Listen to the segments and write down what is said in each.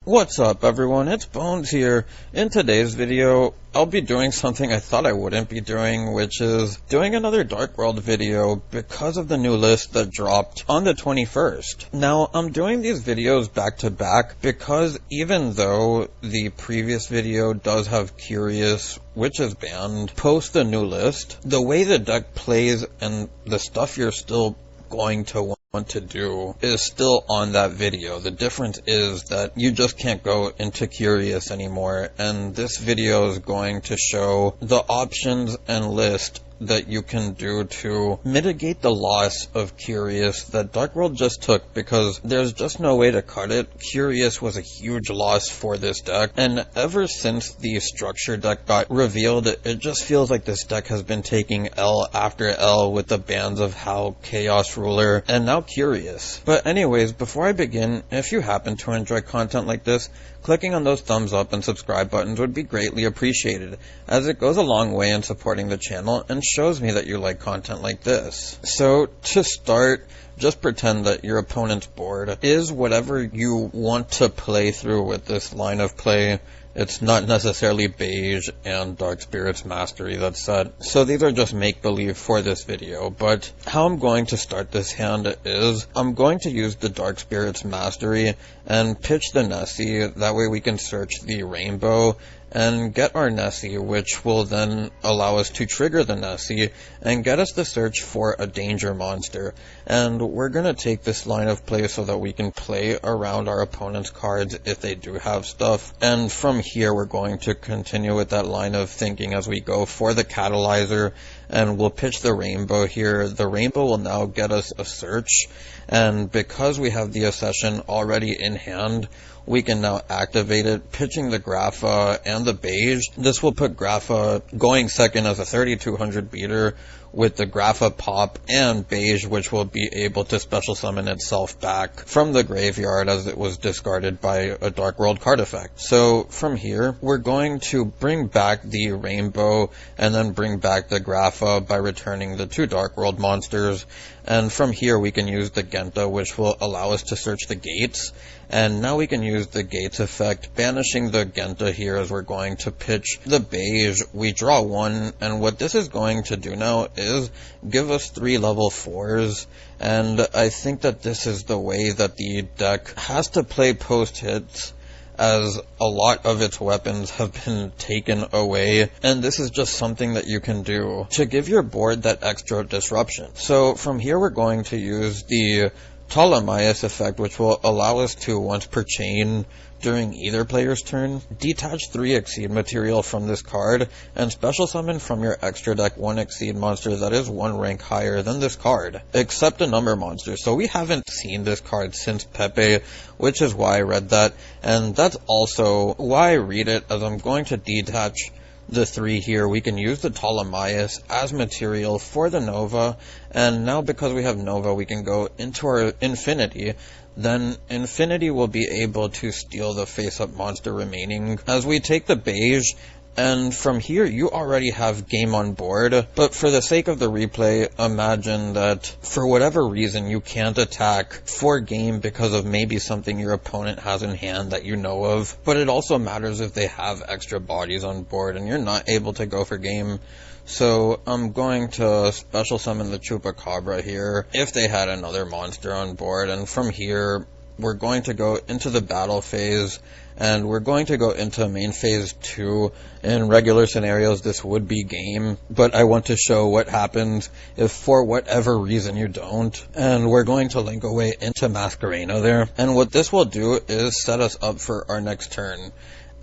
What's up everyone, it's Bones here. In today's video, I'll be doing something I thought I wouldn't be doing, which is doing another Dark World video because of the new list that dropped on the 21st. Now, I'm doing these videos back to back because even though the previous video does have Curious, which is banned, post the new list, the way the deck plays and the stuff you're still going to want to do is still on that video. The difference is that you just can't go into Curious anymore, and this video is going to show the options and list that you can do to mitigate the loss of Curious that Dark World just took, because there's just no way to cut it. Curious was a huge loss for this deck, and ever since the structure deck got revealed, it just feels like this deck has been taking L after L with the bans of Howl, Chaos Ruler, and now Curious. But anyways, before I begin, if you happen to enjoy content like this, clicking on those thumbs up and subscribe buttons would be greatly appreciated, as it goes a long way in supporting the channel and shows me that you like content like this. So, to start, just pretend that your opponent's board is whatever you want to play through with this line of play. It's not necessarily Beige and Dark Spirit's Mastery that's set, so these are just make-believe for this video. But how I'm going to start this hand is, I'm going to use the Dark Spirit's Mastery and pitch the Nessie. That way we can search the Rainbow and get our Nessie, which will then allow us to trigger the Nessie and get us to search for a danger monster. And we're going to take this line of play so that we can play around our opponent's cards if they do have stuff. And from here we're going to continue with that line of thinking as we go for the Catalyzer, and we'll pitch the Rainbow here. The Rainbow will now get us a search, and because we have the Accession already in hand, we can now activate it, pitching the Grapha and the Beige. This will put Grapha going second as a 3200 beater with the Grapha pop, and Beige, which will be able to special summon itself back from the graveyard as it was discarded by a Dark World card effect. So from here, we're going to bring back the Rainbow and then bring back the Grapha by returning the two Dark World monsters. And from here we can use the Genta, which will allow us to search the gates. And now we can use the gates effect, banishing the Genta here as we're going to pitch the Beige. We draw one, and what this is going to do now is give us 3 level 4s. And I think that this is the way that the deck has to play post hits, as a lot of its weapons have been taken away, and this is just something that you can do to give your board that extra disruption. So from here we're going to use the Ptolemaeus effect, which will allow us to, once per chain during either player's turn, detach 3 Exceed material from this card and special summon from your extra deck 1 Exceed monster that is 1 rank higher than this card, except a number monster. So we haven't seen this card since Pepe, which is why I read that, and that's also why I read it, as I'm going to detach the 3 here. We can use the Ptolemaeus as material for the Nova, and now because we have Nova, we can go into our Infinity. Then Infinity will be able to steal the face-up monster remaining as we take the Beige. And from here, you already have game on board, but for the sake of the replay, imagine that for whatever reason you can't attack for game because of maybe something your opponent has in hand that you know of, but it also matters if they have extra bodies on board and you're not able to go for game. So I'm going to special summon the Chupacabra here if they had another monster on board, and from here we're going to go into the battle phase, and we're going to go into main phase 2. In regular scenarios, this would be game, but I want to show what happens if for whatever reason you don't. And we're going to link away into Masquerena there. And what this will do is set us up for our next turn.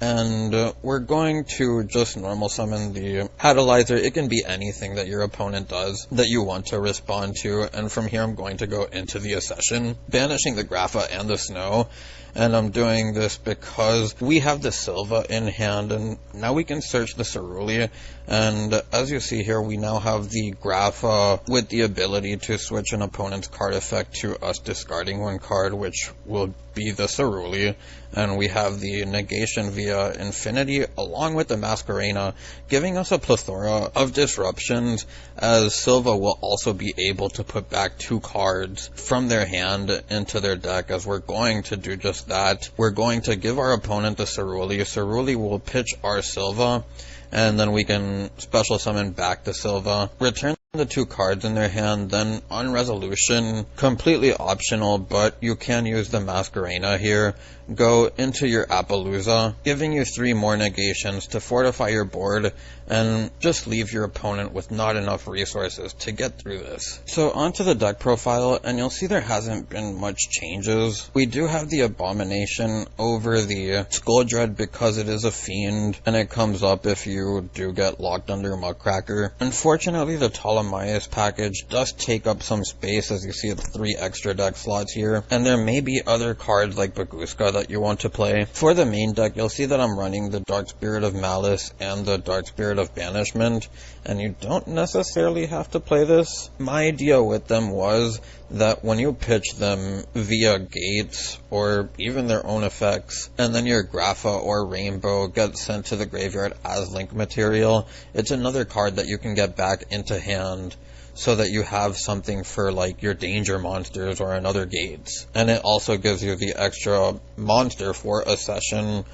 And we're going to just normal summon the Catalyzer. It can be anything that your opponent does that you want to respond to. And from here I'm going to go into the Accession, banishing the Grapha and the Snow. And I'm doing this because we have the Silva in hand, and now we can search the Cerulea. And as you see here, we now have the Grapha with the ability to switch an opponent's card effect to us discarding 1 card, which will be the Cerulea. And we have the negation via Infinity along with the Masquerena, giving us a plethora of disruptions, as Silva will also be able to put back 2 cards from their hand into their deck, as we're going to do just just that. We're going to give our opponent the Ceruli. Ceruli will pitch our Silva, and then we can special summon back the Silva. Return the 2 cards in their hand, then on resolution, completely optional, but you can use the Masquerena here. Go into your Appaloosa, giving you 3 more negations to fortify your board, and just leave your opponent with not enough resources to get through this. So onto the deck profile, and you'll see there hasn't been much changes. We do have the Abomination over the Skull Dread because it is a fiend, and it comes up if you do get locked under Muckracker. Unfortunately, the Ptolemaeus package does take up some space, as you see the 3 extra deck slots here, and there may be other cards like Baguska that you want to play. For the main deck, you'll see that I'm running the Dark Spirit of Malice and the Dark Spirit of Banishment, and you don't necessarily have to play this. My idea with them was that when you pitch them via gates or even their own effects, and then your Grapha or Rainbow gets sent to the graveyard as link material, it's another card that you can get back into hand, so that you have something for like your danger monsters or another gates. And it also gives you the extra monster for a session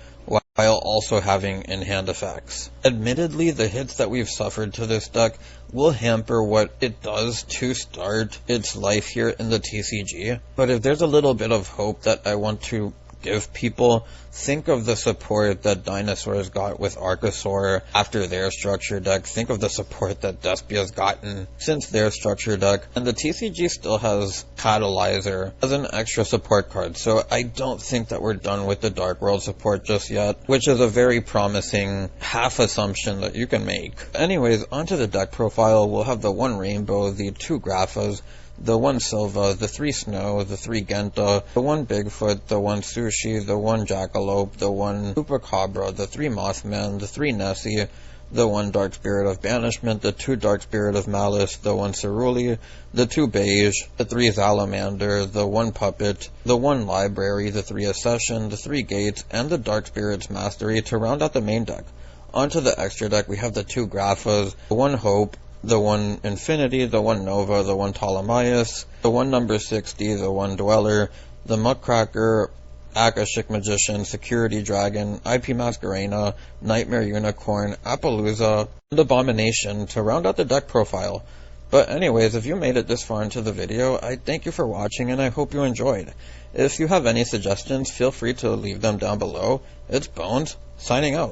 while also having in-hand effects. Admittedly, the hits that we've suffered to this deck will hamper what it does to start its life here in the TCG, but if there's a little bit of hope that I want to give people, think of the support that Dinosaurs got with Archosaur after their structure deck. Think of the support that Despia's gotten since their structure deck. And the TCG still has Catalyzer as an extra support card, so I don't think that we're done with the Dark World support just yet, which is a very promising half assumption that you can make. Anyways, onto the deck profile, we'll have the 1 Rainbow, the 2 Graphas, the 1 Silva, the 3 Snow, the 3 Genta, the 1 Bigfoot, the 1 Sushi, the 1 Jackalope, the 1 Chupacabra, the 3 Mothman, the 3 Nessie, the 1 Dark Spirit of Banishment, the 2 Dark Spirit of Malice, the 1 Ceruli, the 2 Beige, the 3 Salamander, the 1 Puppet, the 1 Library, the 3 Accession, the 3 Gates, and the Dark Spirit's Mastery to round out the main deck. Onto the extra deck, we have the 2 Graphas, the 1 Hope, the 1 Infinity, the 1 Nova, the 1 Ptolemaeus, the 1 number 60, the 1 Dweller, the Muckracker, Akashic Magician, Security Dragon, IP Masquerena, Nightmare Unicorn, Appaloosa, and Abomination to round out the deck profile. But anyways, if you made it this far into the video, I thank you for watching and I hope you enjoyed. If you have any suggestions, feel free to leave them down below. It's Bones, signing out.